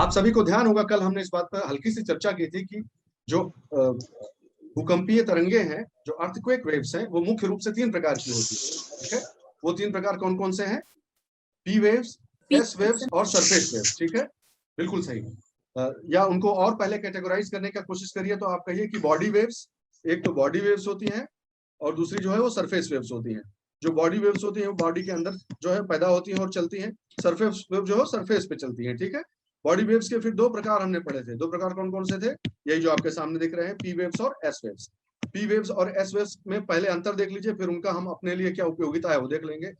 आप सभी को ध्यान होगा, कल हमने इस बात पर हल्की सी चर्चा की थी कि जो भूकंपीय तरंगे हैं, जो अर्थक्वेक वेव्स हैं, वो मुख्य रूप से 3 प्रकार की होती है। ठीक है, वो 3 प्रकार कौन कौन से हैं? पी वेव्स, एस वेव्स और सरफेस वेव्स। ठीक है, बिल्कुल सही। या उनको और पहले कैटेगराइज करने का कोशिश करिए तो आप कहिए कि बॉडी वेव्स, एक तो बॉडी वेव्स होती हैं और दूसरी जो है वो सरफेस वेव्स होती हैं। जो बॉडी वेव्स होती हैं वो बॉडी के अंदर जो है पैदा होती हैं और चलती हैं। सरफेस वेव जो है सरफेस पे चलती हैं। ठीक है, बॉडी वेव्स के फिर 2 प्रकार हमने पढ़े थे। 2 प्रकार कौन कौन से थे? यही जो आपके सामने दिख रहे हैं, पी वेव्स और एस वेव्स। पी वेव्स और एस वेव्स में पहले अंतर देख लीजिए, फिर उनका हम अपने लिए क्या उपयोगिता है वो देख लेंगे।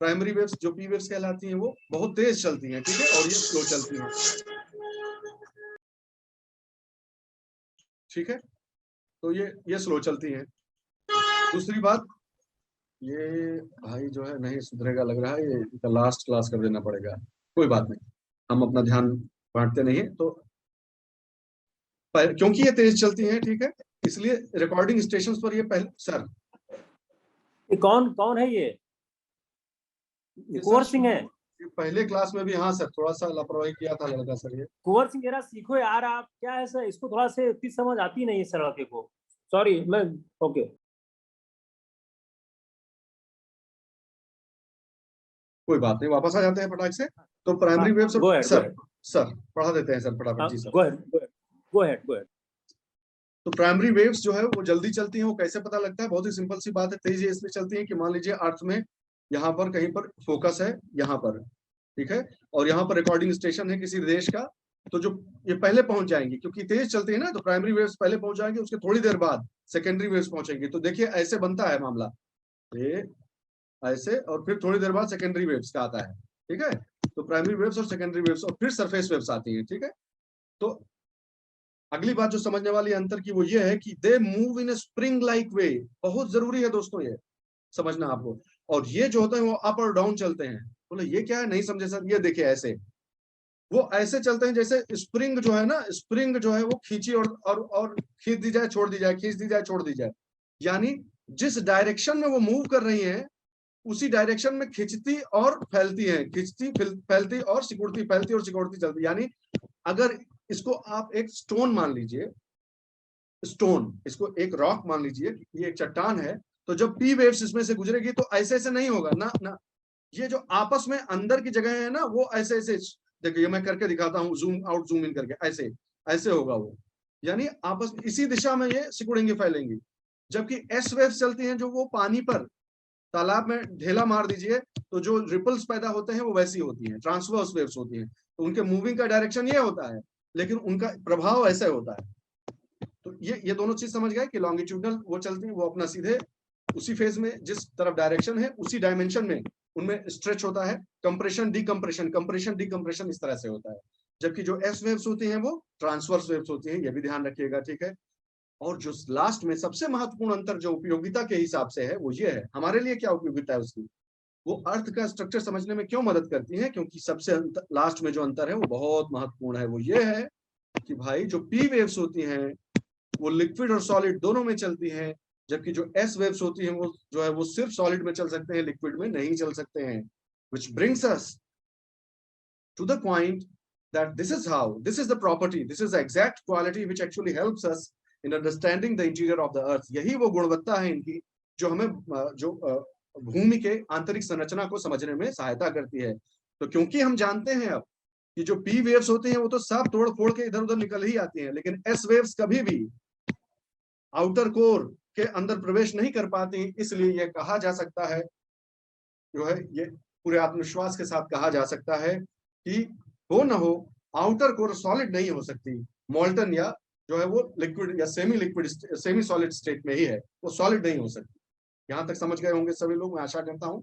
प्राइमरी वेव्स जो पी वेव्स कहलाती हैं वो बहुत तेज चलती हैं। ठीक है, और ये स्लो चलती हैं। ठीक है, तो ये स्लो चलती हैं। दूसरी बात, ये भाई जो है नहीं सुधरेगा लग रहा है, ये इनका लास्ट क्लास कर देना पड़ेगा। कोई बात नहीं, हम अपना ध्यान बांटते नहीं है तो क्योंकि ये तेज चलती हैं। ठीक है, इसलिए रिकॉर्डिंग स्टेशन पर ये पहले सर ये कौन कौन है? ये कुंवर सिंह है। पहले क्लास में भी, हाँ सर, थोड़ा सा लापरवाही किया था लड़का सर। ये कुंवर सिंह जरा सीखो यार, आप क्या है सर, इसको थोड़ा से इतनी समझ आती नहीं है इस लड़के को। सॉरी मैं ओके। कोई बात नहीं, वापस आ जाते हैं फटाक से। तो primary waves go ahead, sir पढ़ा देते हैं सर फटाफट। जी sir, go ahead, go ahead, go ahead. तो प्राइमरी वेव्स जो है वो जल्दी चलती हैं। वो कैसे पता लगता है? बहुत ही सिंपल सी बात है। तेजी इसलिए चलती है कि मान लीजिए अर्थ में यहाँ पर कहीं पर फोकस है, यहाँ पर, ठीक है, और यहाँ पर रिकॉर्डिंग स्टेशन है किसी देश का। तो जो ये पहले पहुंच जाएंगी, क्योंकि तेज चलती है ना, तो प्राइमरी वेव्स पहले पहुंच जाएंगे, उसके थोड़ी देर बाद सेकेंडरी वेव्स पहुंचेंगी। तो देखिए ऐसे बनता है मामला, ये ऐसे, और फिर थोड़ी देर बाद सेकेंडरी वेव्स का आता है। ठीक है, तो प्राइमरी वेव्स और सेकेंडरी वेव्स और फिर सरफेस वेव्स आती हैं। ठीक है, तो अगली बात जो समझने वाली अंतर की वो ये है कि they move in spring like way. बहुत जरूरी है दोस्तों ये समझना आपको। और ये जो होते हैं वो अप और डाउन चलते हैं। बोले ये क्या है, नहीं समझे सर? ये देखिए ऐसे, वो ऐसे चलते हैं जैसे स्प्रिंग जो है ना, स्प्रिंग जो है वो खींची और खींच दी जाए, छोड़ दी जाए, खींच दी जाए, छोड़ दी जाए। यानी जिस डायरेक्शन में वो मूव कर रही है उसी डायरेक्शन में खिंचती और फैलती है, खिंचती फैलती और सिकुड़ती, फैलती और सिकुड़ती चलती। यानी अगर इसको आप एक स्टोन मान लीजिए, स्टोन, इसको एक रॉक मान लीजिए, ये एक चट्टान है, तो जब पी वेव्स इसमें से गुजरेगी तो ऐसे ऐसे नहीं होगा ना ना। ये जो आपस में अंदर की जगह है ना, वो ऐसे ऐसे, देखिए मैं करके दिखाता हूँ, जूम आउट जूम इन करके, ऐसे ऐसे होगा वो। यानी आपस में इसी दिशा में ये सिकुड़ेंगी, फैलेंगी। जबकि एस वेव्स चलती हैं जो वो पानी पर, तालाब में ढेला मार दीजिए तो जो रिपल्स पैदा होते हैं वो वैसी होती हैं, ट्रांसवर्स वेव्स होती हैं। तो उनके मूविंग का डायरेक्शन ये होता है, लेकिन उनका प्रभाव ऐसा होता है। तो ये दोनों चीज समझ गए कि लॉन्गिट्यूडनल वो चलती है, वो अपना सीधे उसी फेज में, जिस तरफ डायरेक्शन है उसी डायमेंशन में उनमें स्ट्रेच होता है। कंप्रेशन डिकम्प्रेशन, कंप्रेशन डिकम्प्रेशन इस तरह से होता है। जबकि जो एस वेव्स होती हैं वो ट्रांसवर्स वेव्स होती हैं, ये भी ध्यान रखिएगा। ठीक है, और जो लास्ट में सबसे महत्वपूर्ण अंतर जो उपयोगिता के हिसाब से है वो ये है, हमारे लिए क्या उपयोगिता है उसकी, वो अर्थ का स्ट्रक्चर समझने में क्यों मदद करती है। क्योंकि सबसे लास्ट में जो अंतर है वो बहुत महत्वपूर्ण है। वो ये है कि भाई जो पी वेव्स होती हैं वो लिक्विड और सॉलिड दोनों में चलती हैं, जबकि जो एस वेव्स होती हैं वो जो है वो सिर्फ सॉलिड में चल सकते हैं, लिक्विड में नहीं चल सकते हैं। which brings us to the point that this is the property, this is the exact quality which actually helps us in understanding the interior of the earth. यही वो गुणवत्ता है इनकी जो हमें जो भूमि के आंतरिक संरचना को समझने में सहायता करती है। तो क्योंकि हम जानते हैं अब कि जो पी वेव्स होते हैं वो तो सब तोड़ फोड़ के इधर उधर निकल ही आती हैं, लेकिन एस वेव्स कभी भी आउटर कोर के अंदर प्रवेश नहीं कर पाती। इसलिए यह कहा जा सकता है, जो है ये पूरे आत्मविश्वास के साथ कहा जा सकता है कि हो न हो आउटर कोर सॉलिड नहीं हो सकती, मोल्टन या जो है वो लिक्विड या semi liquid, semi solid state में ही है, वो सॉलिड नहीं हो सकती। यहां तक समझ गए होंगे सभी लोग, मैं आशा करता हूं।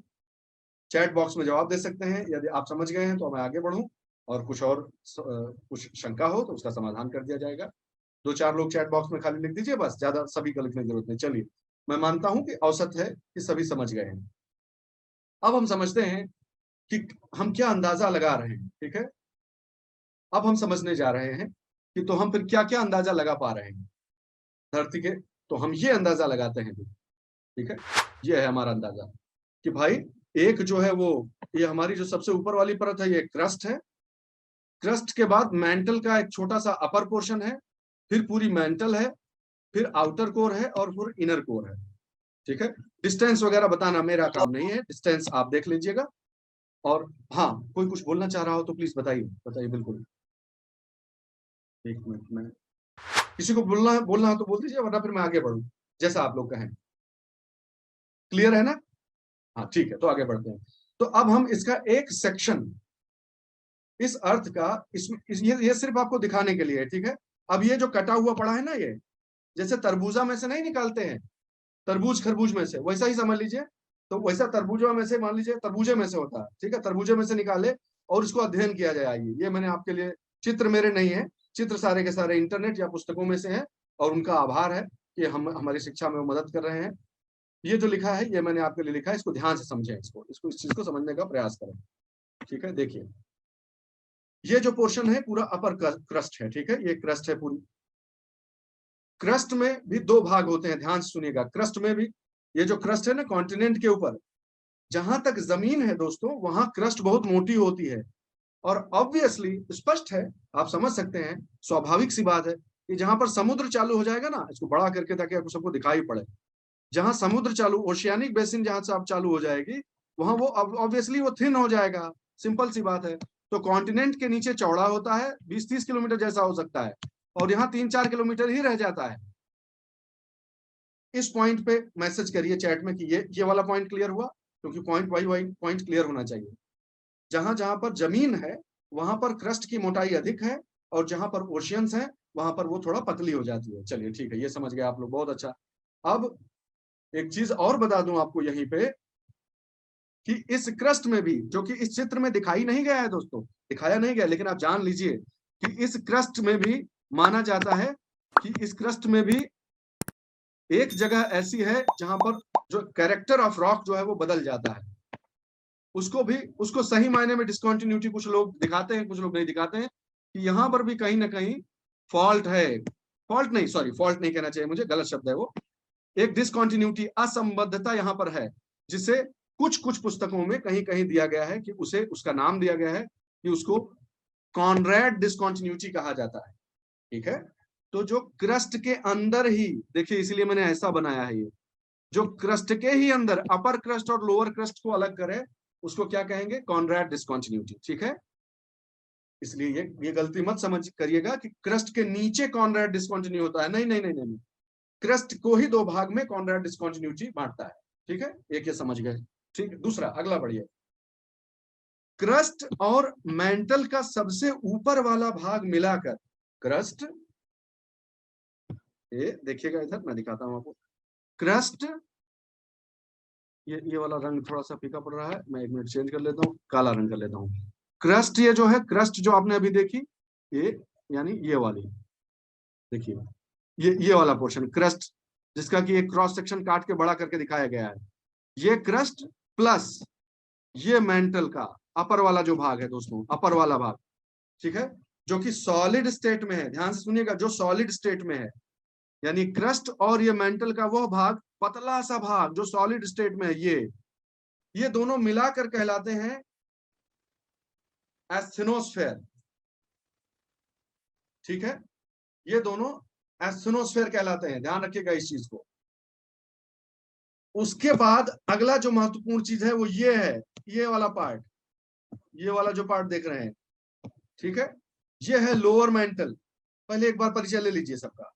चैट बॉक्स में जवाब दे सकते हैं यदि आप समझ गए हैं तो मैं आगे बढ़ूं, और कुछ शंका हो तो उसका समाधान कर दिया जाएगा। 2-4 लोग चैट बॉक्स में खाली लिख दीजिए बस, ज्यादा सभी का लिखने की जरूरत नहीं। चलिए, मैं मानता हूं कि औसत है कि सभी समझ गए हैं। अब हम समझते हैं कि हम क्या अंदाजा लगा रहे हैं। ठीक है, अब हम समझने जा रहे हैं कि तो हम फिर क्या क्या अंदाजा लगा पा रहे हैं धरती के। तो हम ये अंदाजा लगाते हैं, ठीक है, ये है हमारा अंदाजा कि भाई एक जो है वो, ये हमारी जो सबसे ऊपर वाली परत है ये क्रस्ट है, क्रस्ट के बाद मेंटल का एक छोटा सा अपर पोर्शन है, फिर पूरी मेंटल है, फिर आउटर कोर है और फिर इनर कोर है। ठीक है, डिस्टेंस वगैरह बताना मेरा काम नहीं है, डिस्टेंस आप देख लीजिएगा। और हाँ, कोई कुछ बोलना चाह रहा हो तो प्लीज बताइए, बताइए बिल्कुल। एक मिनट में, किसी को बोलना हो तो बोल दीजिए, वरना फिर मैं आगे बढ़ूं, जैसा आप लोग कहें। क्लियर है ना? हाँ ठीक है, तो आगे बढ़ते हैं। तो अब हम इसका एक सेक्शन, इस अर्थ का, ये सिर्फ आपको दिखाने के लिए है, ठीक है। अब ये जो कटा हुआ पड़ा है ना, ये जैसे तरबूजा में से नहीं निकालते हैं, तरबूज खरबूज में से, वैसा ही समझ लीजिए। तो वैसा तरबूजा में से, मान लीजिए तरबूजे में से होता है, ठीक है, तरबूजे में से निकाले और इसको अध्ययन किया जाए। आइए, ये मैंने आपके लिए, चित्र मेरे नहीं है, चित्र सारे के सारे इंटरनेट या पुस्तकों में से हैं, और उनका आभार है कि हम हमारी शिक्षा में वो मदद कर रहे हैं। ये जो लिखा है ये मैंने आपके लिए लिखा है, इसको ध्यान से समझें, इसको इस चीज को समझने का प्रयास करें। ठीक है, देखिए ये जो पोर्शन है पूरा अपर क्रस्ट है, ठीक है, ये क्रस्ट है पूरी। क्रस्ट में भी दो भाग होते हैं, ध्यान से सुनिएगा। क्रस्ट में भी, ये जो क्रस्ट है ना कॉन्टिनेंट के ऊपर, जहां तक जमीन है दोस्तों, वहां क्रस्ट बहुत मोटी होती है। और ऑब्वियसली स्पष्ट है, आप समझ सकते हैं, स्वाभाविक सी बात है कि जहां पर समुद्र चालू हो जाएगा ना, इसको बड़ा करके ताकि आपको सबको दिखाई पड़े, जहां समुद्र चालू, ओशियानिक बेसिन जहां से आप चालू हो जाएगी, वहां वो ऑब्वियसली वो थिन हो जाएगा, सिंपल सी बात है। तो कॉन्टिनेंट के नीचे चौड़ा होता है, 20-30 किलोमीटर जैसा हो सकता है, और यहाँ 3-4 किलोमीटर ही रह जाता है। इस पॉइंट पे मैसेज करिए चैट में कि ये वाला पॉइंट क्लियर हुआ, क्योंकि पॉइंट वाई पॉइंट क्लियर होना चाहिए। जहां जहां पर जमीन है वहां पर क्रस्ट की मोटाई अधिक है, और जहां पर ओशियंस है वहां पर वो थोड़ा पतली हो जाती है। चलिए ठीक है, ये समझ गए आप लोग, बहुत अच्छा। अब एक चीज और बता दूं आपको यहीं पे, कि इस क्रस्ट में भी, जो कि इस चित्र में दिखाई नहीं गया है दोस्तों, दिखाया नहीं गया, लेकिन आप जान लीजिए कि इस क्रस्ट में भी माना जाता है कि इस क्रस्ट में भी एक जगह ऐसी है जहां पर जो कैरेक्टर ऑफ रॉक जो है वो बदल जाता है। उसको सही मायने में डिसकंटिन्यूटी कुछ लोग दिखाते हैं, कुछ लोग नहीं दिखाते हैं, कि यहां पर भी कहीं ना कहीं फॉल्ट है। फॉल्ट नहीं, सॉरी, फॉल्ट नहीं कहना चाहिए मुझे, गलत शब्द है वो। एक डिसकंटिन्यूटी, असंबद्धता यहां पर है, जिसे कुछ कुछ पुस्तकों में कहीं कहीं दिया गया है कि उसे, उसका नाम दिया गया है कि उसको कॉनरैड डिसकंटिन्यूटी कहा जाता है। ठीक है, तो जो क्रस्ट के अंदर ही, देखिए इसीलिए मैंने ऐसा बनाया है, ये जो क्रस्ट के ही अंदर अपर क्रस्ट और लोअर क्रस्ट को अलग करे, उसको क्या कहेंगे? Conrad discontinuity. ठीक है, इसलिए ये गलती मत समझ करिएगा कि क्रस्ट के नीचे कॉनरैड डिसकंटिन्यू होता है, नहीं नहीं नहीं नहीं, क्रस्ट को ही दो भाग में कॉनरैड डिसकंटिन्यूटी बांटता है। ठीक है, एक ये समझ गए। ठीक, दूसरा, अगला बढ़िए। क्रस्ट और मेंटल का सबसे ऊपर वाला भाग मिलाकर क्रस्ट, ये देखिएगा इधर, मैं दिखाता हूं आपको। क्रस्ट, ये वाला रंग थोड़ा सा फीका पड़ रहा है, मैं एक मिनट चेंज कर लेता हूँ, काला रंग कर लेता हूँ। क्रस्ट, ये जो है क्रस्ट जो आपने अभी देखी, ये यानी ये वाली, देखिए ये वाला पोर्शन क्रस्ट, जिसका कि एक क्रॉस सेक्शन काट के बड़ा करके दिखाया गया है, ये क्रस्ट प्लस ये मेंटल का अपर वाला जो भाग है दोस्तों, अपर वाला भाग, ठीक है, जो कि सॉलिड स्टेट में है, ध्यान से सुनिएगा, जो सॉलिड स्टेट में है, यानी क्रस्ट और ये मेंटल का वो भाग, पतला सा भाग जो सॉलिड स्टेट में है, ये दोनों मिलाकर कहलाते हैं एस्थेनोस्फेयर। ठीक है, ये दोनों एस्थेनोस्फेयर कहलाते हैं, ध्यान रखिएगा इस चीज को। उसके बाद अगला जो महत्वपूर्ण चीज है वो ये है, ये वाला पार्ट, ये वाला जो पार्ट देख रहे हैं, ठीक है, ये है लोअर मेंटल। पहले एक बार परिचय ले लीजिए सबका।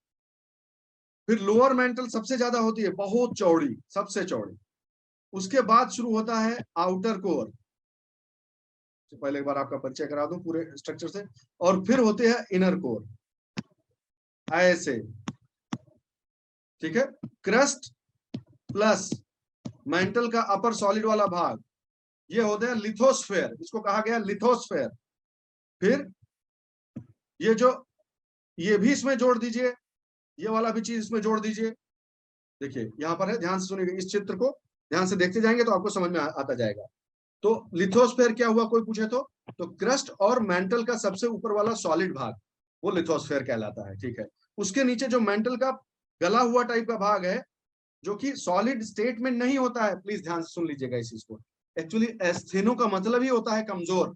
फिर लोअर मेंटल सबसे ज्यादा होती है, बहुत चौड़ी, सबसे चौड़ी। उसके बाद शुरू होता है आउटर कोर, तो पहले एक बार आपका परिचय करा दूं पूरे स्ट्रक्चर से, और फिर होते हैं इनर कोर, ऐसे। ठीक है, क्रस्ट प्लस मेंटल का अपर सॉलिड वाला भाग, ये होते हैं लिथोस्फेयर, इसको कहा गया लिथोस्फेयर। फिर ये भी इसमें जोड़ दीजिए, ये वाला भी चीज इसमें जोड़ दीजिए। देखिए यहां पर है, ध्यान से सुनिएगा, इस चित्र को ध्यान से देखते जाएंगे तो आपको समझ में आता जाएगा। तो लिथोस्फेयर क्या हुआ, कोई पूछे तो क्रस्ट और मेंटल का सबसे ऊपर वाला सॉलिड भाग, वो लिथोस्फेयर कहलाता है। ठीक है, उसके नीचे जो मेंटल का गला हुआ टाइप का भाग है, जो कि सॉलिड स्टेट में नहीं होता है, प्लीज ध्यान से सुन लीजिएगा इस चीज को। एक्चुअली एस्थेनो का मतलब ही होता है कमजोर,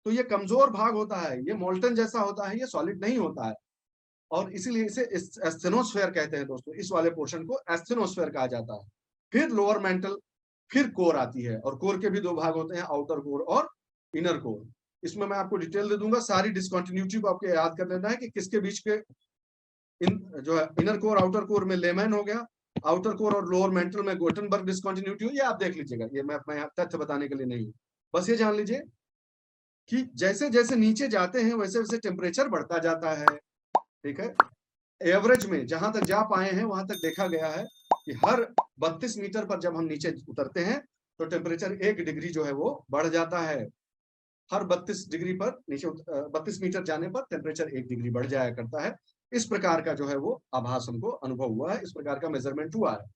तो ये कमजोर भाग होता है, ये मोल्टन जैसा होता है, ये सॉलिड नहीं होता है, और इसीलिए इसे एस्थेनोस्फेयर कहते हैं दोस्तों। इस वाले पोर्शन को एस्थेनोस्फेयर कहा जाता है। फिर लोअर मेंटल, फिर कोर आती है, और कोर के भी दो भाग होते हैं, आउटर कोर और इनर कोर। इसमें मैं आपको डिटेल दे दूंगा, सारी डिसकंटिन्यूटी को आपको याद कर लेना है कि किसके बीच के इन जो है इनर कोर आउटर कोर में लेमैन हो गया, आउटर कोर और लोअर मेंटल में गोटनबर्ग डिसकंटिन्यूटी हो, ये आप देख लीजिएगा, ये मैं तथ्य बताने के लिए नहीं, बस ये जान लीजिए कि जैसे जैसे नीचे जाते हैं वैसे वैसे टेम्परेचर बढ़ता जाता है। ठीक है, एवरेज में जहां तक जा पाए हैं वहां तक देखा गया है कि हर 32 मीटर पर जब हम नीचे उतरते हैं तो टेम्परेचर 1 डिग्री जो है वो बढ़ जाता है। हर 32 डिग्री पर नीचे 32 मीटर जाने पर टेम्परेचर 1 डिग्री बढ़ जाया करता है। इस प्रकार का जो है वो आभास हमको अनुभव हुआ है, इस प्रकार का मेजरमेंट हुआ है।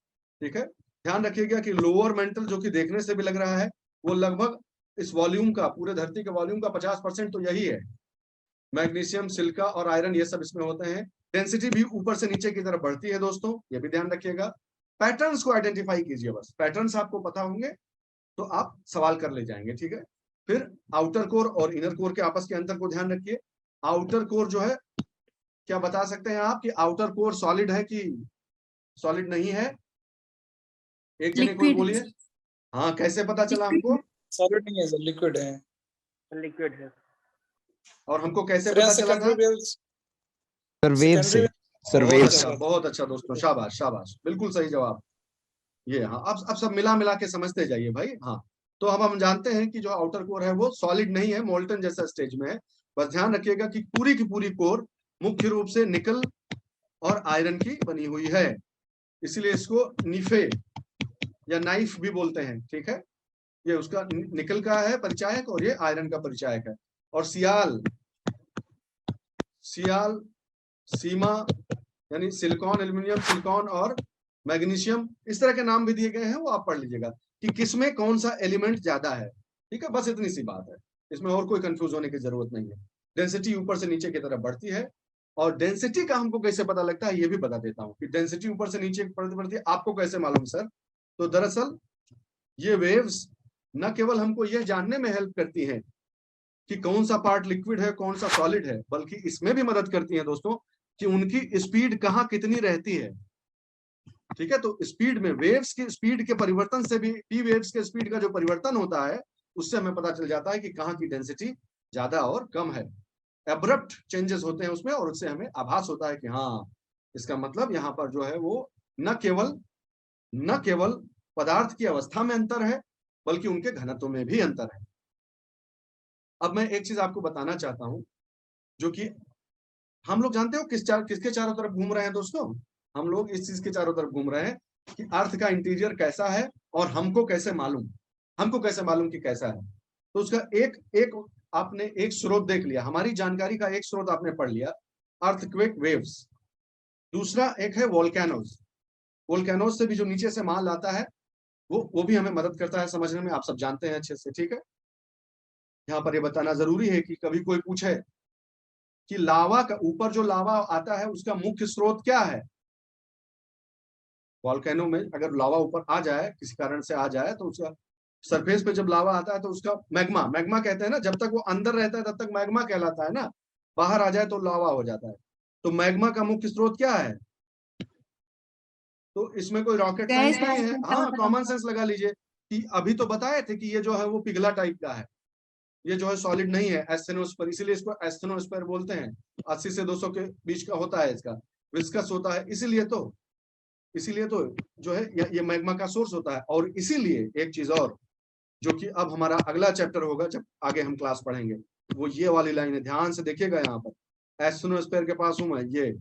ठीक है, ध्यान रखिएगा कि लोअर मेंटल जो कि देखने से भी लग रहा है वो लगभग इस वॉल्यूम का, पूरे धरती के वॉल्यूम का 50% तो यही है। मैग्नीशियम, सिलिका और आयरन ये सब इसमें होते हैं। डेंसिटी भी ऊपर से नीचे की तरफ बढ़ती है दोस्तों, ये भी ध्यान रखिएगा। पैटर्न्स को आइडेंटिफाई कीजिए, बस पैटर्न्स आपको पता होंगे तो आप सवाल कर ले जाएंगे। ठीक है, फिर आउटर कोर और इनर कोर के आपस के अंतर को ध्यान रखिए। आउटर कोर जो है, क्या बता सकते हैं आप कि आउटर कोर सॉलिड है कि सॉलिड नहीं है? एक जने कोई लिक्विड बोलिए। हाँ, कैसे पता चला हमको? सॉलिड नहीं है सर, लिक्विड है। लिक्विड है। और हमको कैसे सर पता चला था? सेकेंडरी वेव्स, सर वेव से, सेकेंडरी सर बहुत वेव अच्छा, से। बहुत अच्छा दोस्तों, शाबाश शाबाश, बिल्कुल सही जवाब। ये हाँ, अब सब मिला मिला के समझते जाइए भाई। हाँ, तो अब हम जानते हैं कि जो आउटर कोर है वो सॉलिड नहीं है, मोल्टन जैसा स्टेज में है। बस ध्यान रखिएगा कि पूरी की पूरी कोर मुख्य रूप से निकल और आयरन की बनी हुई है, इसीलिए इसको निफे या नाइफ भी बोलते हैं। ठीक है, ये उसका निकल का है परिचायक और ये आयरन का परिचायक है। और सियाल, सियाल, सीमा यानी सिलिकॉन, एल्यूमिनियम, सिलिकॉन और मैग्नीशियम, इस तरह के नाम भी दिए गए हैं, वो आप पढ़ लीजिएगा कि किसमें कौन सा एलिमेंट ज्यादा है। ठीक है, बस इतनी सी बात है, इसमें और कोई कंफ्यूज होने की जरूरत नहीं है। डेंसिटी ऊपर से नीचे की तरफ बढ़ती है, और डेंसिटी का हमको कैसे पता लगता है ये भी बता देता हूँ कि डेंसिटी ऊपर से नीचे बढ़ती है, आपको कैसे मालूम सर? तो दरअसल ये वेव्स न केवल हमको यह जानने में हेल्प करती हैं कि कौन सा पार्ट लिक्विड है कौन सा सॉलिड है, बल्कि इसमें भी मदद करती हैं दोस्तों कि उनकी स्पीड कहाँ कितनी रहती है। ठीक है, तो स्पीड में वेव्स की स्पीड के परिवर्तन से भी टी वेव्स के स्पीड का जो परिवर्तन होता है उससे हमें पता चल जाता है कि कहाँ की डेंसिटी ज्यादा और कम है। एब्रप्ट चेंजेस होते हैं उसमें, और उससे हमें आभास होता है कि हाँ, इसका मतलब यहाँ पर जो है वो न केवल पदार्थ की अवस्था में अंतर है बल्कि उनके घनत्व में भी अंतर है। अब मैं एक चीज आपको बताना चाहता हूं, जो कि हम लोग जानते हो किसके चारों तरफ घूम रहे हैं दोस्तों? हम लोग इस चीज के चारों तरफ घूम रहे हैं कि अर्थ का इंटीरियर कैसा है, और हमको कैसे मालूम कि कैसा है। तो उसका एक एक आपने एक स्रोत देख लिया, हमारी जानकारी का एक स्रोत आपने पढ़ लिया, अर्थक्वेक वेव्स। दूसरा एक है वोल्केनोज, वोल्केनोज से भी जो नीचे से माल आता है वो भी हमें मदद करता है समझने में, आप सब जानते हैं अच्छे से। ठीक है, यहाँ पर ये बताना जरूरी है कि कभी कोई पूछे कि लावा का ऊपर जो लावा आता है उसका मुख्य स्रोत क्या है? वॉल्केनो में अगर लावा ऊपर आ जाए, किसी कारण से आ जाए, तो उसका सरफेस पे जब लावा आता है तो उसका मैग्मा कहते हैं ना, जब तक वो अंदर रहता है तब तक मैग्मा कहलाता है ना, बाहर आ जाए तो लावा हो जाता है। तो मैग्मा का मुख्य स्रोत क्या है? तो इसमें कोई रॉकेट साइंस नहीं है, हाँ, कॉमन सेंस लगा लीजिए कि अभी तो बताए थे कि ये जो है वो पिघला टाइप का है, ये जो है सॉलिड नहीं है, एस्थेनोस्फीयर, इसीलिए इसको एस्थेनोस्फीयर बोलते हैं। 80 से 200 के बीच का होता है, इसका विस्कस होता है, इसीलिए तो जो है ये मैग्मा का सोर्स होता है। और इसीलिए एक चीज और, जो कि अब हमारा अगला चैप्टर होगा जब आगे हम क्लास पढ़ेंगे, वो ये वाली लाइन है, ध्यान से देखिएगा। यहाँ पर एस्थेनोस्फीयर के पास हूं मैं, ये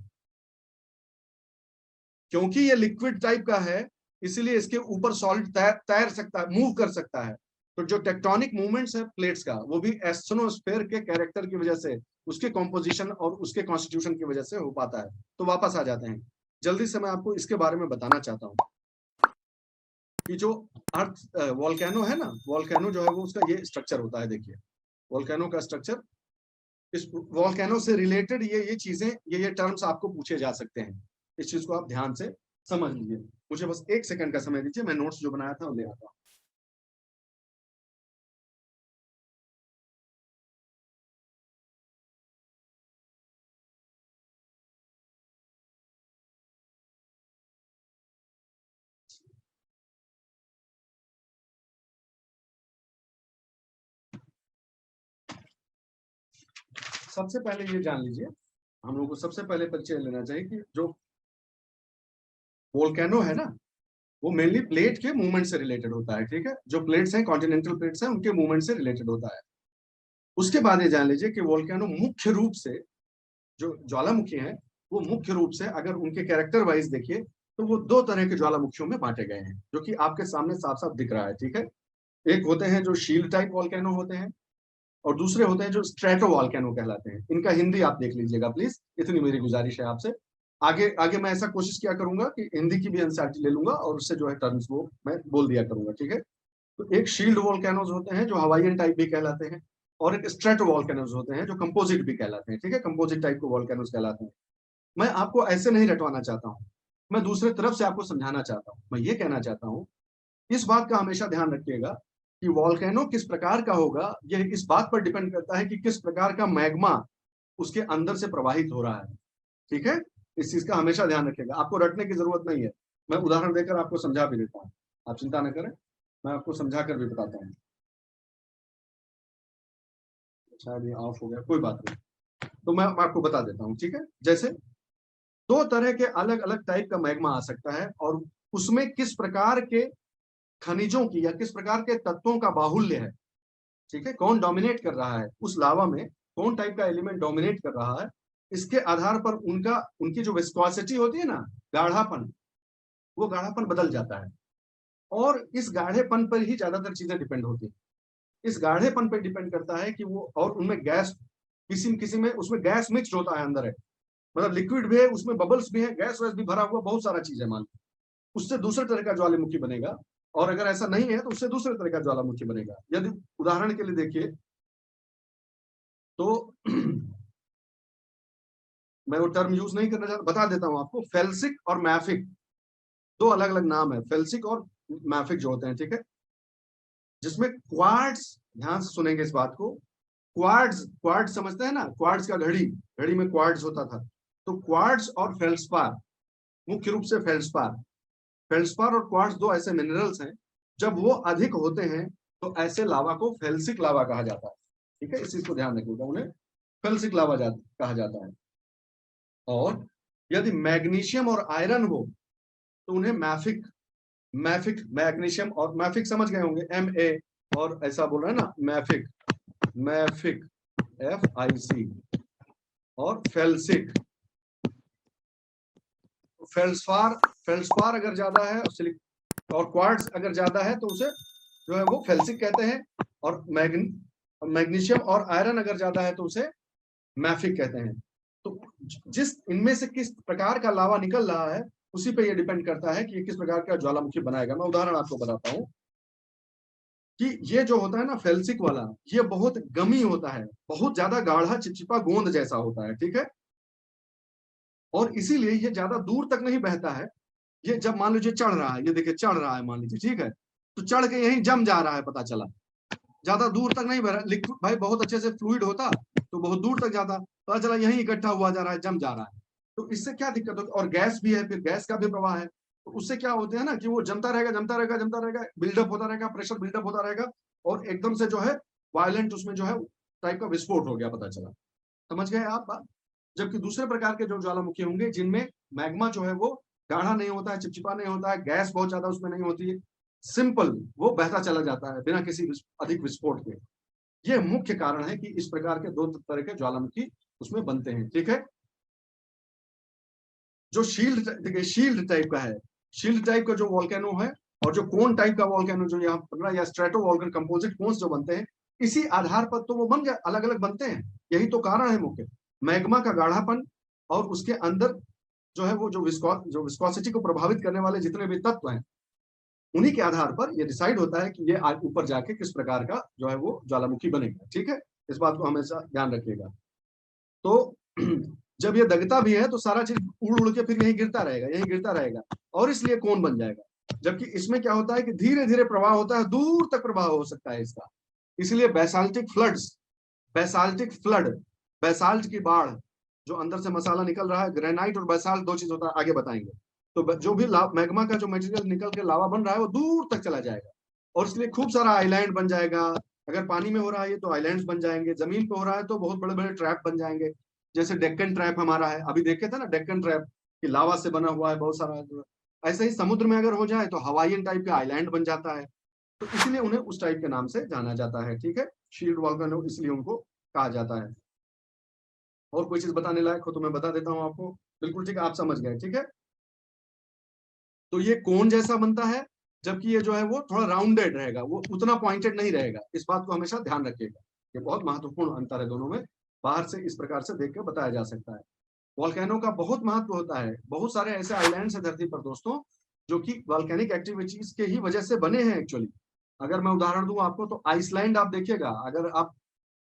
क्योंकि ये लिक्विड टाइप का है इसीलिए इसके ऊपर सॉलिड तैर सकता है, मूव कर सकता है। तो जो टेक्टोनिक मूवमेंट्स है प्लेट्स का, वो भी एस्थेनोस्फीयर के कैरेक्टर की वजह से, उसके कॉम्पोजिशन और उसके कॉन्स्टिट्यूशन की वजह से हो पाता है। तो वापस आ जाते हैं, जल्दी से मैं आपको इसके बारे में बताना चाहता हूँ कि जो अर्थ वॉल्केनो है ना, वॉल्केनो जो है वो उसका ये स्ट्रक्चर होता है। देखिए वॉल्केनो का स्ट्रक्चर, इस वॉल्केनो से रिलेटेड ये चीजें, ये टर्म्स आपको पूछे जा सकते हैं, इस चीज को आप ध्यान से समझ लीजिए। मुझे बस 1 सेकंड का समय दीजिए, मैं नोट्स जो बनाया था वो ले आता हूँ। सबसे पहले ये जान लीजिए, हम लोग को सबसे पहले परिचय लेना चाहिए कि जो वोल्केनो है ना, वो मेनली प्लेट के मूवमेंट से रिलेटेड होता है, ठीक है। जो प्लेट्स हैं, कॉन्टिनेंटल प्लेट्स हैं, उनके मूवमेंट से रिलेटेड होता है। उसके बाद ये जान लीजिए कि वोल्केनो मुख्य रूप से, जो ज्वालामुखी हैं, वो मुख्य रूप से अगर उनके कैरेक्टर वाइज देखिए तो वो दो तरह के ज्वालामुखियों में बांटे गए हैं, जो कि आपके सामने साफ साफ दिख रहा है, ठीक है। एक होते हैं जो शील्ड टाइप वोल्केनो होते हैं, और दूसरे होते हैं जो स्ट्रेटो वोल्केनो कहलाते हैं। इनका हिंदी आप देख लीजिएगा प्लीज, इतनी मेरी गुजारिश है आपसे। आगे आगे मैं ऐसा कोशिश किया करूंगा कि हिंदी की भी एनसीईआरटी ले लूंगा और उससे जो है टर्म्स वो मैं बोल दिया करूंगा, ठीक है। तो एक शील्ड वोल्केनोज होते हैं जो हवाईयन टाइप भी कहलाते हैं, और एक स्ट्रेटो वोल्केनोज होते हैं जो कंपोजिट भी कहलाते हैं, ठीक है। कंपोजिट टाइप के वोल्केनोज कहलाते हैं। मैं आपको ऐसे नहीं रटवाना चाहता हूँ, मैं दूसरे तरफ से आपको समझाना चाहता हूँ। मैं ये कहना चाहता हूँ, इस बात का हमेशा ध्यान रखिएगा कि वॉल्केनो किस प्रकार का होगा, यह इस बात पर डिपेंड करता है कि किस प्रकार का मैग्मा उसके अंदर से प्रवाहित हो रहा है, ठीक है। इस चीज का हमेशा ध्यान रखिएगा, आपको रटने की जरूरत नहीं है। मैं उदाहरण देकर आपको समझा भी देता हूँ, आप चिंता न करें, मैं आपको समझा कर भी बताता हूँ। शायद ये ऑफ हो गया, कोई बात नहीं, तो मैं आपको बता देता हूँ, ठीक है। जैसे दो तरह के अलग अलग टाइप का मैग्मा आ सकता है, और उसमें किस प्रकार के खनिजों की या किस प्रकार के तत्वों का बाहुल्य है, ठीक है, कौन डोमिनेट कर रहा है उस लावा में, कौन टाइप का एलिमेंट डोमिनेट कर रहा है, इसके आधार पर उनकी जो विस्कोसिटी होती है ना, गाढ़ापन, वो गाढ़ापन बदल जाता है। और इस गाढ़ेपन पर ही ज्यादातर चीजें डिपेंड होती है। इस गाढ़ेपन पर डिपेंड करता है कि वो, और उनमें गैस, किसी किसी में उसमें गैस मिक्स होता है अंदर है, मतलब लिक्विड भी है, उसमें बबल्स भी है, गैस वैस भी भरा हुआ, बहुत सारा चीज है। मान, उससे दूसरे तरह का ज्वालामुखी बनेगा, और अगर ऐसा नहीं है तो उससे दूसरे तरह का ज्वालामुखी बनेगा। यदि उदाहरण के लिए देखिए तो मैं वो टर्म यूज नहीं करना चाहता, बता देता हूं आपको। फेल्सिक और मैफिक, दो अलग अलग नाम है, फेल्सिक और मैफिक जो होते हैं, ठीक है। जिसमें क्वार्ट्स, ध्यान से सुनेंगे इस बात को, क्वार्ट्स, क्वार्ट्स समझते हैं ना, क्वार्ट्स का घड़ी, घड़ी में क्वार्ट्स होता था। तो क्वार्ट्स और फेल्सपार, मुख्य रूप से फेल्सपार, फेल्सपार और क्वार्ट्स दो ऐसे मिनरल्स हैं, जब वो अधिक होते हैं तो ऐसे लावा को फेल्सिक लावा कहा जाता है, ठीक है। इस चीज को ध्यान रखिएगा, उन्हें फेल्सिक लावा कहा जाता है। और यदि मैग्नीशियम और आयरन हो तो उन्हें मैफिक, मैफिक, मैग्नीशियम और मैफिक समझ गए होंगे, MA, और ऐसा बोल रहे हैं ना, मैफिक, मैफिक FIC, और फेल्सिक। फेल्सपार, फेल्सपार अगर ज्यादा है और क्वार्ट्ज अगर ज्यादा है तो उसे जो है वो फेल्सिक कहते हैं, और मैग्नीशियम और आयरन अगर ज्यादा है तो उसे मैफिक कहते हैं। तो जिस इनमें से किस प्रकार का लावा निकल रहा है उसी पे ये डिपेंड करता है कि ये किस प्रकार का ज्वालामुखी बनाएगा। मैं उदाहरण आपको बताता हूँ कि ये जो होता है ना फेल्सिक वाला, ये बहुत गमी होता है, बहुत ज्यादा गाढ़ा चिपचिपा गोंद जैसा होता है, ठीक है। और इसीलिए ये ज्यादा दूर तक नहीं बहता है। ये जब मान लीजिए चढ़ रहा है, ये देखिए चढ़ रहा है मान लीजिए, ठीक है, तो चढ़ के यहीं जम जा रहा है, पता चला, ज्यादा दूर तक नहीं बह रहा। लिक्विड भाई बहुत अच्छे से फ्लूइड होता तो बहुत दूर तक जाता, पता चला यहीं इकट्ठा हुआ जा रहा है, जम जा रहा है। तो इससे क्या दिक्कत होगी, और गैस भी है, फिर गैस का भी प्रवाह है, तो उससे क्या होते हैं ना कि वो जमता रहेगा, जमता रहेगा, जमता रहेगा, बिल्डअप होता रहेगा, प्रेशर बिल्डअप होता रहेगा, और एकदम से जो है वायलेंट उसमें जो है टाइप का विस्फोट हो गया, पता चला। समझ गए आप बात। जबकि दूसरे प्रकार के जो ज्वालामुखी होंगे जिनमें मैग्मा जो है वो गाढ़ा नहीं होता है, चिपचिपा नहीं होता है, गैस बहुत ज्यादा उसमें नहीं होती है, सिंपल वो बहता चला जाता है बिना किसी अधिक विस्फोट के। ये मुख्य कारण है कि इस प्रकार के दो तरह के ज्वालामुखी उसमें बनते हैं, ठीक है। जो शील्ड, देखिए शील्ड टाइप का है, शील्ड टाइप का जो वोल्केनो है, और जो कोन टाइप का वोल्केनो जो यहाँ बन रहा है, या स्ट्रेटो वोल्केनो, कंपोजिट कोन्स जो बनते हैं, इसी आधार पर तो वो बन गया, अलग अलग बनते हैं। यही तो कारण है मुख्य, मैग्मा का गाढ़ापन, और उसके अंदर जो है वो जो विस्कोसिटी को प्रभावित करने वाले जितने भी तत्व हैं, उन्हीं के आधार पर ये डिसाइड होता है कि ये ऊपर जाके किस प्रकार का जो है वो ज्वालामुखी बनेगा, ठीक है। इस बात को हमेशा ध्यान रखिएगा। तो जब ये दगता भी है तो सारा चीज उड़ उड़ के फिर यहीं गिरता रहेगा, यहीं गिरता रहेगा, और इसलिए कौन बन जाएगा। जबकि इसमें क्या होता है कि धीरे धीरे प्रवाह होता है, दूर तक प्रवाह हो सकता है इसका। इसलिए basaltic floods, basaltic flood, basalt की बाढ़, जो अंदर से मसाला निकल रहा है, ग्रेनाइट और बेसाल्ट दो चीज होता है, आगे बताएंगे। तो जो भी मैग्मा का जो मटेरियल निकल के लावा बन रहा है वो दूर तक चला जाएगा, और इसलिए खूब सारा आइलैंड बन जाएगा, अगर पानी में हो रहा है ये तो आइलैंड्स बन जाएंगे, जमीन पे हो रहा है तो बहुत बड़े बड़े ट्रैप बन जाएंगे। जैसे डेक्कन ट्रैप हमारा है, अभी देखे थे ना डेक्कन ट्रैप, कि लावा से बना हुआ है बहुत सारा। ऐसे ही समुद्र में अगर हो जाए तो हवाईयन टाइप का आइलैंड बन जाता है, तो इसलिए उन्हें उस टाइप के नाम से जाना जाता है। ठीक है, शील्ड वॉल्केनो इसलिए उनको कहा जाता है। और कोई चीज बताने लायक हो तो मैं बता देता हूँ आपको। बिल्कुल ठीक है, आप समझ गए। ठीक है, तो ये कोन जैसा बनता है, जबकि ये जो है वो थोड़ा राउंडेड रहेगा, वो उतना पॉइंटेड नहीं रहेगा। इस बात को हमेशा ध्यान रखिएगा, ये बहुत महत्वपूर्ण अंतर है दोनों में। बाहर से इस प्रकार से देख के बताया जा सकता है। वॉल्केनो का बहुत महत्व होता है। बहुत सारे ऐसे आइलैंड्स हैं धरती पर दोस्तों, जो कि वॉल्केनिक एक्टिविटीज के ही वजह से बने हैं एक्चुअली। अगर मैं उदाहरण दूं आपको तो आइसलैंड आप देखिएगा, अगर आप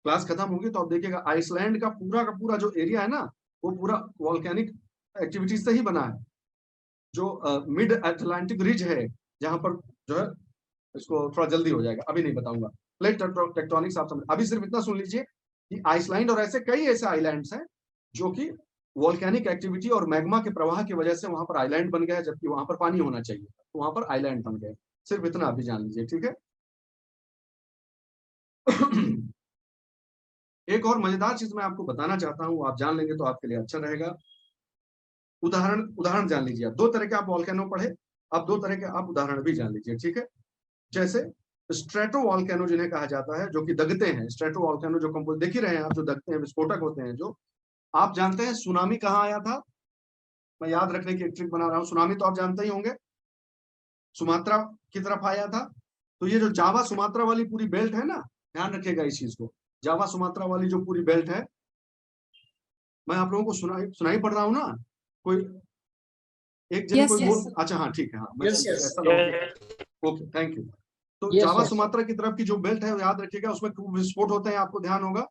क्लास खत्म होगी तो आप देखिएगा आइसलैंड का पूरा जो एरिया है ना, वो पूरा वॉल्केनिक एक्टिविटीज से ही बना है। जो मिड अटलांटिक रिज है, जहां पर जो है, इसको थोड़ा जल्दी हो जाएगा, अभी नहीं बताऊंगा। प्लेट टेक्टोनिक्स आप समझ, अभी सिर्फ इतना सुन लीजिए कि आइसलैंड और ऐसे कई ऐसे आइलैंड्स हैं जो कि वॉल्केनिक एक्टिविटी और मैग्मा के प्रवाह की वजह से वहां पर आइलैंड बन गया, जबकि वहां पर पानी होना चाहिए, तो वहां पर आइलैंड बन गए। सिर्फ इतना अभी जान लीजिए। ठीक है। एक और मजेदार चीज मैं आपको बताना चाहता हूं, आप जान लेंगे तो आपके लिए अच्छा रहेगा। उदाहरण जान लीजिए। आप दो तरह के आप वॉल्केनो पढ़े, अब दो तरह के आप उदाहरण भी जान लीजिए। ठीक है, जैसे स्ट्रेटो वॉल्केनो जिन्हें कहा जाता है, जो कि दगते हैं। स्ट्रेटो वॉल्केनो जो कंपोज देख ही रहे हैं आप, जो दगते हैं, विस्फोटक होते हैं। जो आप जानते हैं सुनामी कहाँ आया था, मैं याद रखने की एक ट्रिक बना रहा हूँ। सुनामी तो आप जानते ही होंगे, सुमात्रा की तरफ आया था। तो ये जो जावा सुमात्रा वाली पूरी बेल्ट है ना, ध्यान रखिएगा इस चीज को। जावा सुमात्रा वाली जो पूरी बेल्ट है, मैं आप लोगों को सुनाई पड़ रहा हूँ ना? कोई एक जने Yes, कोई yes. बोल, अच्छा हाँ ठीक है, हाँ मैं Yes, yes. ऐसा ना हो। Okay, thank you. तो Yes, जावा yes. सुमात्रा की तरफ की जो बेल्ट है, याद रखिएगा, उसमें विस्फोट होते हैं, आपको ध्यान होगा।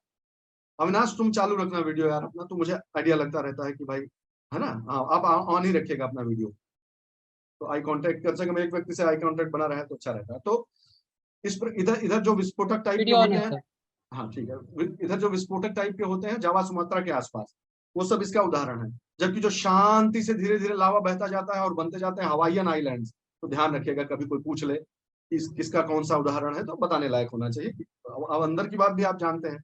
अविनाश तुम चालू रखना वीडियो यार अपना, तो मुझे आइडिया लगता रहता है कि भाई, है ना? हाँ, आप ऑन ही रखिएगा अपना वीडियो, तो आई कांटेक्ट कर सके, एक व्यक्ति से आई कांटेक्ट बना रहा है तो अच्छा रहता है। तो इस पर इधर इधर जो विस्फोटक टाइप के वीडियो ऑन होते है हैं, सर। हाँ ठीक है, इधर जो विस्फोटक टाइप के होते हैं जावा सुमात्रा के आसपास, वो सब इसका उदाहरण है। जबकि जो शांति से धीरे धीरे लावा बहता जाता है और बनते जाते हैं हवाईयन आइलैंड्स, तो ध्यान रखिएगा, कभी कोई पूछ ले किसका कौन सा उदाहरण है, तो बताने लायक होना चाहिए। अब अंदर की बात भी आप जानते हैं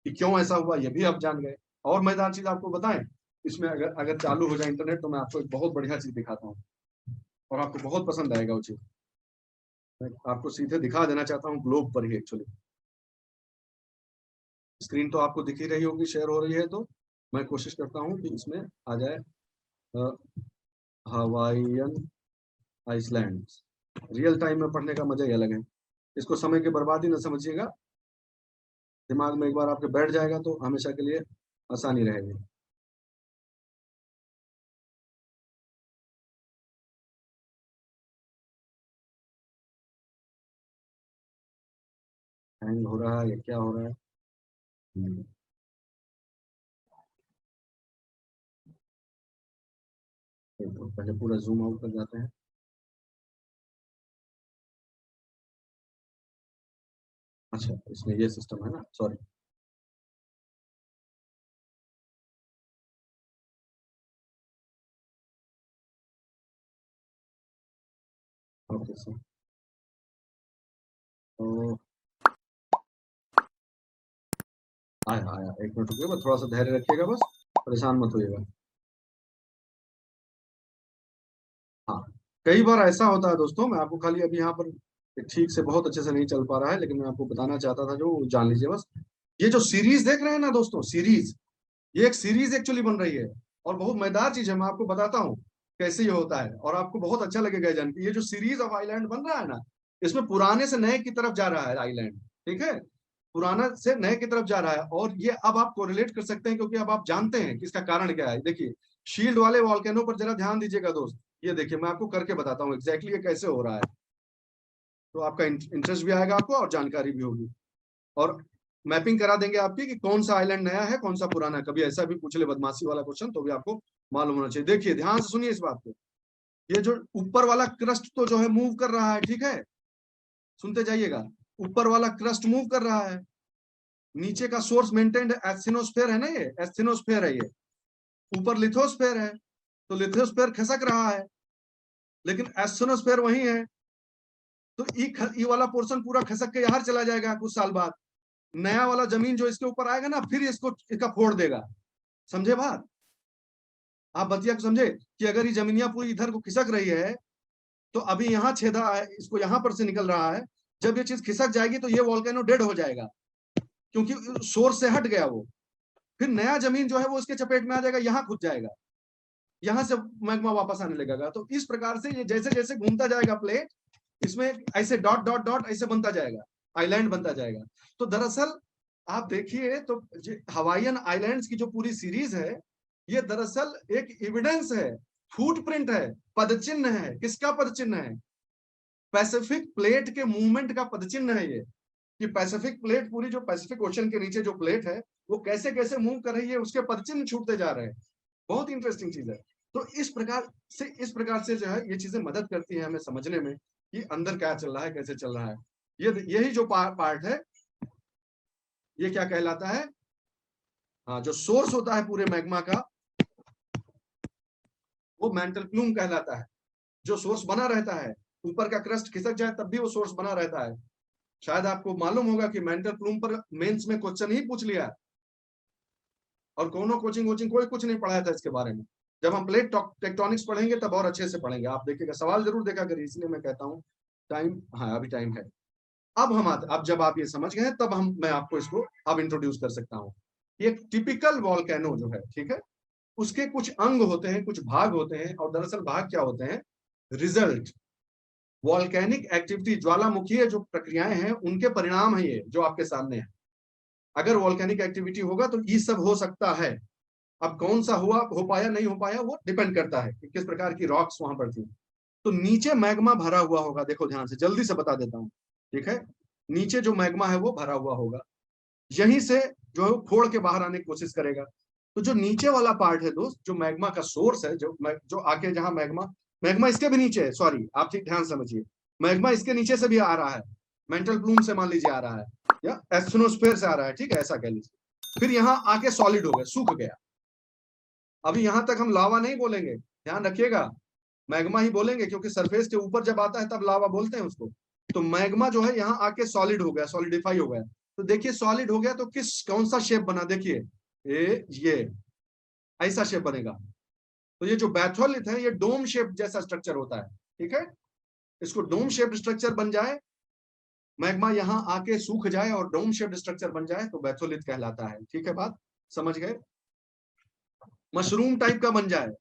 कि क्यों ऐसा हुआ, ये भी आप जान गए। और मजेदार चीज आपको बताएं, इसमें अगर अगर चालू हो जाए इंटरनेट, तो मैं आपको एक बहुत बढ़िया चीज दिखाता हूँ और आपको बहुत पसंद आएगा वो चीज। मैं आपको सीधे दिखा देना चाहता हूँ ग्लोब पर ही एक्चुअली। स्क्रीन तो आपको दिख ही रही होगी, शेयर हो रही है, तो मैं कोशिश करता हूँ कि इसमें आ जाए हवाईयन आइसलैंड्स। रियल टाइम में पढ़ने का मजा ही अलग है। इसको समय की बर्बादी न समझिएगा, दिमाग में एक बार आपके बैठ जाएगा तो हमेशा के लिए आसानी रहेगी। हैंग हो रहा है या क्या हो रहा है? तो पहले पूरा जूम आउट कर जाते हैं। अच्छा, इसमें ये सिस्टम है ना, सॉरी। ओके सर, तो आया आया, एक मिनट रुकिए, बस थोड़ा सा धैर्य रखिएगा, बस परेशान मत होइएगा। हाँ, कई बार ऐसा होता है दोस्तों, मैं आपको खाली अभी यहाँ पर ठीक से बहुत अच्छे से नहीं चल पा रहा है, लेकिन मैं आपको बताना चाहता था, जो जान लीजिए बस। ये जो सीरीज देख रहे हैं ना दोस्तों, सीरीज, ये एक सीरीज एक्चुअली बन रही है, और बहुत मजेदार चीज है। मैं आपको बताता हूँ कैसे ये होता है, और आपको बहुत अच्छा लगेगा जान के। ये जो सीरीज ऑफ आइलैंड बन रहा है ना, इसमें पुराने से नए की तरफ जा रहा है आइलैंड। ठीक है, पुराना से नए की तरफ जा रहा है, और ये अब आप कोरिलेट कर सकते हैं, क्योंकि अब आप जानते हैं कि इसका कारण क्या है। देखिए, शील्ड वाले वॉल्केनो पर जरा ध्यान दीजिएगा दोस्त। ये देखिए, मैं आपको करके बताता हूँ एग्जैक्टली ये कैसे हो रहा है, तो आपका इंटरेस्ट भी आएगा आपको और जानकारी भी होगी, और मैपिंग करा देंगे आपकी कि कौन सा आइलैंड नया है, कौन सा पुराना है। कभी ऐसा भी पूछ ले बदमाशी वाला क्वेश्चन, तो भी आपको मालूम होना चाहिए। देखिए, ध्यान से सुनिए इस बात को। ये जो ऊपर वाला क्रस्ट तो जो है मूव कर रहा है, ठीक है, सुनते जाइएगा। ऊपर वाला क्रस्ट मूव कर रहा है, नीचे का सोर्स मेंटेन्ड एस्थिनोस्फेयर है ना, ये एस्थिनोस्फेयर है। ये ऊपर लिथोस्फेयर है, तो लिथोस्फेयर खिसक रहा है, लेकिन एस्थिनोस्फेयर वही है। तो ई वाला पोर्शन पूरा खसक के यहाँ चला जाएगा कुछ साल बाद। नया वाला जमीन जो इसके ऊपर आएगा ना, फिर इसका फोड़ देगा। समझे बात? आप बतिया को समझे कि अगर ये जमीनियां पूरी इधर को खिसक रही है, तो अभी यहाँ छेदा है, इसको यहाँ पर से निकल रहा है। जब ये चीज खिसक जाएगी तो ये वोल्केनो डेड हो जाएगा, क्योंकि सोर्स से हट गया वो। फिर नया जमीन जो है वो इसके चपेट में आ जाएगा, यहाँ खुद जाएगा, यहाँ से मैग्मा वापस आने लगेगा। तो इस प्रकार से ये जैसे जैसे घूमता जाएगा प्लेट, इसमें ऐसे डॉट डॉट डॉट ऐसे बनता जाएगा, आइलैंड बनता जाएगा। तो दरअसल आप देखिए तो हवाईयन आइलैंड्स की जो पूरी सीरीज है, ये दरअसल एक एविडेंस है, फुटप्रिंट है, पदचिन्ह है। किसका पदचिन्ह है? पैसिफिक प्लेट के मूवमेंट का पदचिन्ह है ये, कि पैसिफिक प्लेट, पूरी जो पैसिफिक ओशन के नीचे जो प्लेट है वो कैसे कैसे मूव कर रही है, उसके पदचिन्ह छूटते जा रहे हैं। बहुत इंटरेस्टिंग चीज है। तो इस प्रकार से जो है ये चीजें मदद करती है हमें समझने में कि अंदर क्या चल रहा है, कैसे चल रहा है। यही जो पार्ट है, ये क्या कहलाता है? हाँ, जो सोर्स होता है पूरे मैग्मा का, वो मैंटल प्लूम कहलाता है। जो सोर्स बना रहता है, ऊपर का क्रस्ट खिसक जाए तब भी वो सोर्स बना रहता है। शायद आपको मालूम होगा कि मेंटल प्लूम पर मेंस में क्वेश्चन ही पूछ लिया, और कोनो कोचिंग कोई कुछ नहीं पढ़ाया था इसके बारे में। जब हम प्लेट टेक्टोनिक्स पढ़ेंगे तब और अच्छे से पढ़ेंगे। आप देखिएगा, सवाल जरूर देखा करिए, इसलिए मैं कहता हूँ टाइम, हाँ अभी टाइम है। अब जब आप ये समझ गए तब मैं आपको इसको अब इंट्रोड्यूस कर सकता हूँ। ये टिपिकल वॉल्केनो जो है, ठीक है, उसके कुछ अंग होते हैं, कुछ भाग होते हैं। और दरअसल भाग क्या होते हैं? रिजल्ट, वॉल्केनिक एक्टिविटी, ज्वालामुखीय जो प्रक्रियाएं हैं उनके परिणाम है ये जो आपके सामने है। अगर वॉल्केनिक एक्टिविटी होगा तो ये सब हो सकता है। अब कौन सा हो पाया नहीं हो पाया वो डिपेंड करता है कि किस प्रकार की रॉक्स वहां पर थी। तो नीचे मैग्मा भरा हुआ होगा, देखो ध्यान से, जल्दी से बता देता हूं, ठीक है। नीचे जो मैग्मा है वो भरा हुआ होगा, यहीं से जो है फोड़ के बाहर आने की कोशिश करेगा। तो जो नीचे वाला पार्ट है दोस्त, जो मैग्मा का सोर्स है, जो आके जहां मैग्मा इसके भी नीचे है, सॉरी आप ठीक ध्यान समझिए, मैग्मा इसके नीचे से भी आ रहा है, मेंटल प्लूम से मान लीजिए आ रहा है, या एस्थेनोस्फीयर से आ रहा है, ठीक है, ऐसा कह लीजिए। फिर यहाँ आके सॉलिड हो गया, सूख गया। अभी यहां तक हम लावा नहीं बोलेंगे, ध्यान रखिएगा, मैग्मा ही बोलेंगे, क्योंकि सरफेस के ऊपर जब आता है तब लावा बोलते हैं उसको। तो मैग्मा जो है यहाँ आके सॉलिड हो गया, सॉलिडिफाई हो गया। तो देखिए सॉलिड हो गया तो कौन सा शेप बना, देखिए ये ऐसा शेप बनेगा। तो ये जो बैथोलिथ है ये डोम शेप जैसा स्ट्रक्चर होता है, ठीक है। इसको डोम शेप स्ट्रक्चर बन जाए, मैग्मा यहाँ आके सूख जाए और डोम शेप स्ट्रक्चर बन जाए तो बैथोलिथ कहलाता है, ठीक है, बात समझ गए। मशरूम टाइप का बन जाए,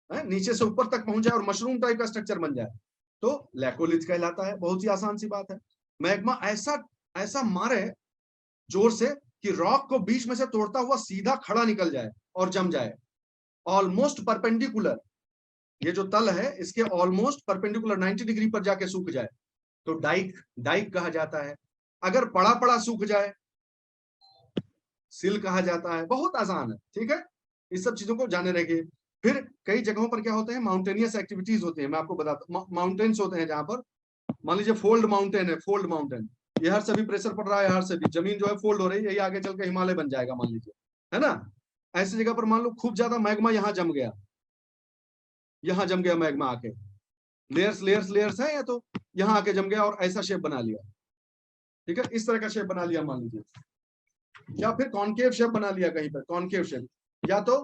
नीचे से ऊपर तक पहुंच जाए और मशरूम टाइप का स्ट्रक्चर बन जाए तो लैकोलिथ कहलाता है। बहुत ही आसान सी बात है। मैग्मा ऐसा मारे जोर से कि रॉक को बीच में से तोड़ता हुआ सीधा खड़ा निकल जाए और जम जाए, ऑलमोस्ट परपेंडिकुलर। ये जो तल है इसके ऑलमोस्ट परपेंडिकुलर 90 डिग्री पर जाके सूख जाए तो डाइक कहा जाता है। अगर पड़ा सूख जाए सिल कहा जाता है। बहुत आसान है, ठीक है, इस सब चीजों को जाने रहेंगे। फिर कई जगहों पर क्या होते हैं, माउंटेनियस एक्टिविटीज होती है। मैं आपको बताता हूँ, माउंटेन्स होते हैं जहां पर मान लीजिए फोल्ड माउंटेन है, फोल्ड माउंटेन, यहाँ से भी प्रेशर पड़ रहा है, यहाँ से भी जमीन जो है फोल्ड हो रही है, यही आगे चल के हिमालय बन जाएगा मान लीजिए, है ना। ऐसी जगह पर मान लो खूब ज्यादा मैग्मा यहाँ जम गया मैग्मा आके, लेयर्स है या तो यहाँ आके जम गया और ऐसा शेप बना लिया, ठीक है, इस तरह का शेप बना लिया मान लीजिए, या फिर कॉनकेव शेप बना लिया कहीं पर, कॉनकेव शेप, या तो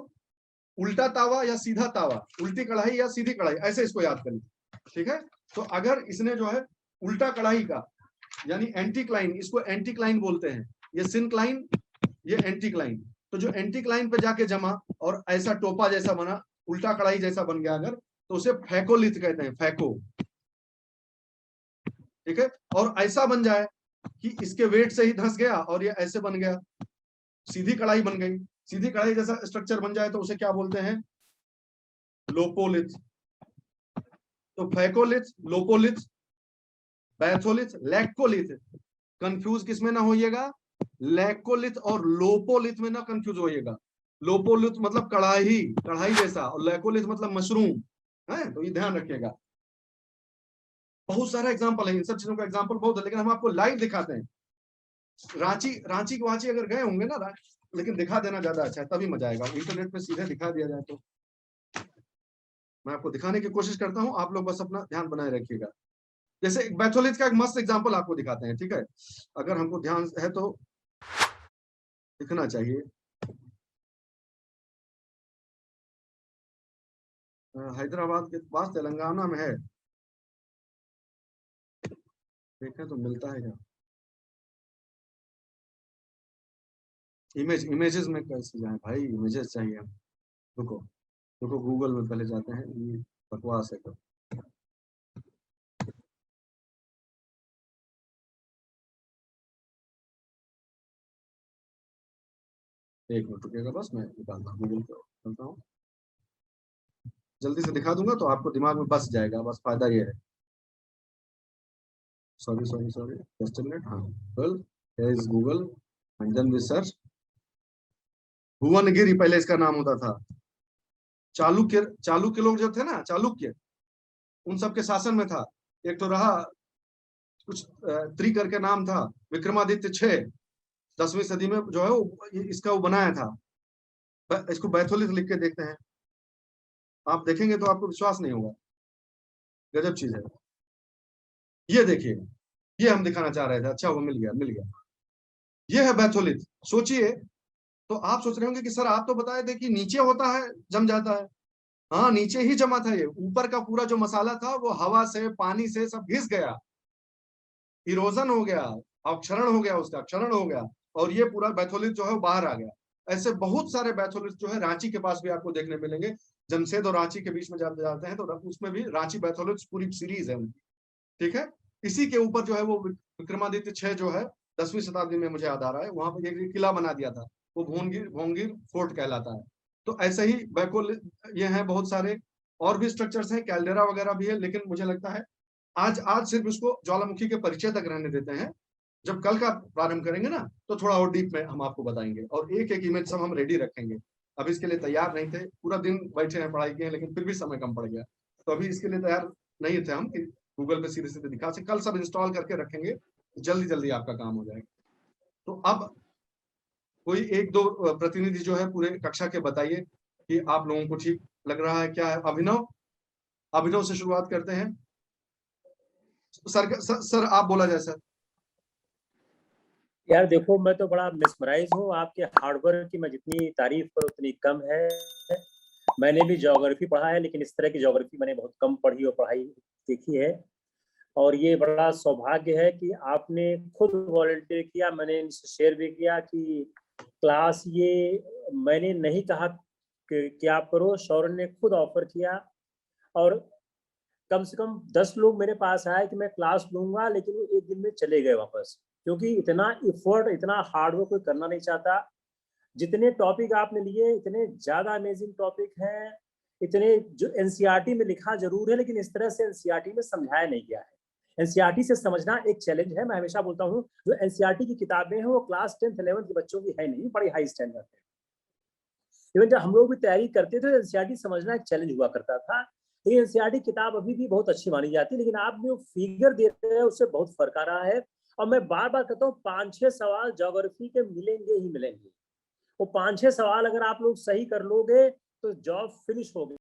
उल्टा तावा या सीधा तावा, उल्टी कढ़ाई या सीधी कढ़ाई, ऐसे इसको याद करिए, ठीक है। तो अगर इसने जो है उल्टा कढ़ाई का यानी एंटीक्लाइन, इसको एंटीक्लाइन बोलते हैं, ये सिनक्लाइन, ये एंटीक्लाइन, तो जो एंटीक्लाइन पे जाके जमा और ऐसा टोपा जैसा बना, उल्टा कढ़ाई जैसा बन गया अगर, तो उसे फैकोलिथ कहते हैं, फैको, ठीक है। और ऐसा बन जाए कि इसके वेट से ही धंस गया और ये ऐसे बन गया, सीधी कढ़ाई बन गई, सीधी कढ़ाई जैसा स्ट्रक्चर बन जाए तो उसे क्या बोलते हैं, लोपोलिथ। तो phacolith, lopolith, batholith, laccolith, confuse किसमें ना होइएगा, लैकोलिथ और लोपोलिथ में ना कंफ्यूज होइएगा। लोपोलिथ मतलब कढ़ाई जैसा, और लैकोलिथ मतलब मशरूम है, तो ये ध्यान रखिएगा। बहुत सारा एग्जांपल है, इन सब चीजों का एग्जांपल बहुत है, लेकिन हम आपको लाइव दिखाते हैं। रांची अगर गए होंगे ना, लेकिन दिखा देना ज्यादा अच्छा है, तभी मजा आएगा। इंटरनेट पे सीधे दिखा दिया जाए तो मैं आपको दिखाने की कोशिश करता हूं, आप लोग बस अपना ध्यान बनाए रखिएगा। जैसे बैथोलिथ का एक मस्त एग्जांपल आपको दिखाते हैं, ठीक है, अगर हमको ध्यान है तो दिखना चाहिए। हैदराबाद के पास तेलंगाना में है, देखें तो मिलता है क्या? इमेजेस में कैसे जाए भाई, इमेजेस चाहिए हम। रुको रुको, गूगल में पहले जाते हैं, ये बकवास है। एक मिनट रुकिएगा, बस मैं निकालता हूँ, गूगल पे निकालता हूँ, जल्दी से दिखा दूंगा तो आपको दिमाग में बस जाएगा, बस फायदा ये है। Sorry sorry sorry, just a minute. हाँ, Google, here is Google and then we search. Bhuvanagiri पहले इसका नाम होता था। चालुक्य लोग जो थे ना, चालुक्य, उन सबके शासन में था। एक तो रहा कुछ त्रि करके नाम था, विक्रमादित्य 6, 10वीं सदी में जो है वो इसका वो बनाया था। इसको बैथोलिथ लिख के देखते हैं, आप देखेंगे तो आपको विश्वास नहीं होगा, गजब चीज है। ये देखिए, ये हम दिखाना चाह रहे थे। अच्छा वो मिल गया, मिल गया। ये है बैथोलिथ। सोचिए, तो आप सोच रहे होंगे कि सर आप तो बताए थे कि नीचे होता है, जम जाता है। हाँ, नीचे ही जमा था। ये ऊपर का पूरा जो मसाला था वो हवा से, पानी से सब घिस गया, इरोजन हो गया, अवक्षरण हो गया, उसका क्षरण हो गया, और ये पूरा बैथोलिथ जो है वो बाहर आ गया। ऐसे बहुत सारे बैथोलिथ जो है रांची के पास भी आपको देखने मिलेंगे। जमशेद और रांची के बीच में जाते हैं तो उसमें भी रांची बैथोलिथ पूरी सीरीज है उनकी, ठीक है। इसी के ऊपर जो है वो विक्रमादित्य 6 जो है 10वीं शताब्दी में, मुझे याद आ रहा है, वहां पर एक किला बना दिया था, वो भोंगीर फोर्ट कहलाता है। तो ऐसे ही बैकोल ये हैं बहुत सारे, और भी स्ट्रक्चर्स हैं, कैल्डेरा वगैरह भी है, लेकिन मुझे लगता है आज आज सिर्फ उसको ज्वालामुखी के परिचय तक रहने देते हैं। जब कल का प्रारंभ करेंगे ना तो थोड़ा और डीप में हम आपको बताएंगे, और एक एक इमेज सब हम रेडी रखेंगे। अभी इसके लिए तैयार नहीं थे, पूरा दिन बैठे हैं पढ़ाई किए, लेकिन फिर भी समय कम पड़ गया, तो अभी इसके लिए तैयार नहीं थे हम कि गूगल पे सीधे सीधे दिखा से। कल सब इंस्टॉल करके रखेंगे, जल्दी जल्दी आपका काम हो जाएगा। तो अब कोई एक दो प्रतिनिधि जो है पूरे कक्षा के बताइए कि आप लोगों को ठीक लग रहा है क्या है। अभिनव, अभिनव से शुरुआत करते हैं। सर आप बोला जाए सर। यार देखो, मैं तो बड़ा मिसमराइज हूँ आपके हार्डवर्क की, मैं जितनी तारीफ करूँ उतनी कम है। मैंने भी ज्योग्राफी पढ़ा है, लेकिन इस तरह की ज्योग्राफी मैंने बहुत कम पढ़ी और पढ़ाई देखी है। और ये बड़ा सौभाग्य है कि आपने खुद वॉलंटियर किया, मैंने इनसे शेयर भी किया कि क्लास ये मैंने नहीं कहा कि आप करो, शौर्य ने खुद ऑफर किया। और कम से कम 10 लोग मेरे पास आए कि मैं क्लास लूंगा, लेकिन वो एक दिन में चले गए वापस, क्योंकि इतना इफर्ट, इतना हार्डवर्क कोई करना नहीं चाहता। जितने टॉपिक आपने लिए इतने ज्यादा अमेजिंग टॉपिक हैं, इतने जो एनसीईआरटी में लिखा जरूर है, लेकिन इस तरह से एनसीईआरटी में समझाया नहीं गया है। एनसीईआरटी से समझना एक चैलेंज है। मैं हमेशा बोलता हूँ जो एनसीईआरटी की किताबें हैं वो क्लास 10th 11th के बच्चों की है नहीं, बड़ी हाई स्टैंडर्ड है। इवन जब हम लोग भी तैयारी करते थे एनसीईआरटी समझना एक चैलेंज हुआ करता था। लेकिन एनसीईआरटी किताब अभी भी बहुत अच्छी मानी जाती है, लेकिन आप जो फिगर दे रहे हैं उससे बहुत फर्क आ रहा है। और मैं बार बार कहता हूँ 5-6 सवाल ज्योग्राफी के मिलेंगे ही मिलेंगे। वो 5-6 सवाल अगर आप लोग सही कर लोगे तो जॉब फिनिश हो गई।